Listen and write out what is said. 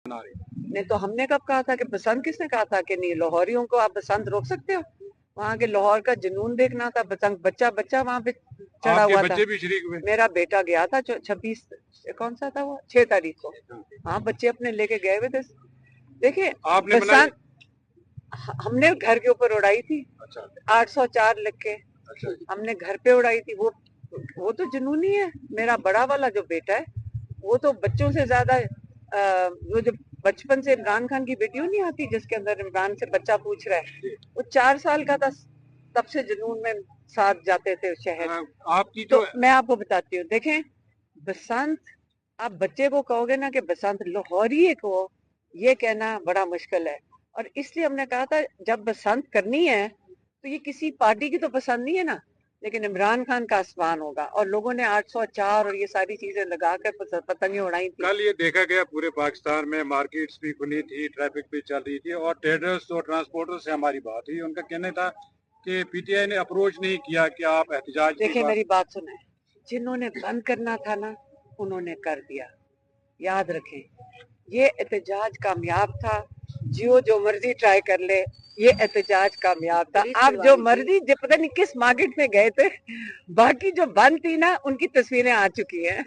नहीं तो हमने कब कहा था कि बसंत, किसने कहा था कि नहीं लाहौरियों को आप बसंत रोक सकते हो? वहाँ के लाहौर का जुनून देखना था, बसंत बच्चा बच्चा वहाँ पे चढ़ा हुआ था। भी शरीक हुए? मेरा बेटा गया था 26 कौन सा था वो 6 तारीख को। हाँ बच्चे अपने लेके गए हुए थे। देखिए आपने बसंत हमने घर के ऊपर उड़ाई थी। अच्छा। 804 लिख के अच्छा। हमने घर पे उड़ाई थी। वो तो जुनूनी है। मेरा बड़ा वाला जो बेटा है वो तो बच्चों से ज्यादा वो जो बचपन से इमरान खान की वीडियो नहीं आती जिसके अंदर इमरान से बच्चा पूछ रहा है, वो 4 साल का था, तब से जुनून में साथ जाते थे शहर। आपकी तो मैं आपको बताती हूँ, देखें बसंत, आप बच्चे को कहोगे ना कि बसंत लाहौरी को ये कहना बड़ा मुश्किल है। और इसलिए हमने कहा था जब बसंत करनी है तो ये किसी पार्टी की तो पसंद नहीं है ना, लेकिन इमरान खान का आसमान होगा। और लोगों ने 804 और ये सारी चीजें लगाकर पतंगे उड़ाई थी। कल ये देखा गया पूरे पाकिस्तान में मार्केट्स भी खुली थी, ट्रैफिक भी चल रही थी और ट्रेडर्स और ट्रांसपोर्टर्स से हमारी बात हुई। उनका कहना था कि पीटीआई ने अप्रोच नहीं किया कि आप एहतजाज की देखिए मेरी बात सुने, जिन्होंने बंद करना था ना उन्होंने कर दिया। याद रखें ये एहतजाज कामयाब था। जियो जो मर्जी ट्राई कर ले, ये एहतजाज कामयाब था। आप जो मर्जी पता नहीं किस मार्केट में गए थे, बाकी जो बंद थी ना उनकी तस्वीरें आ चुकी हैं।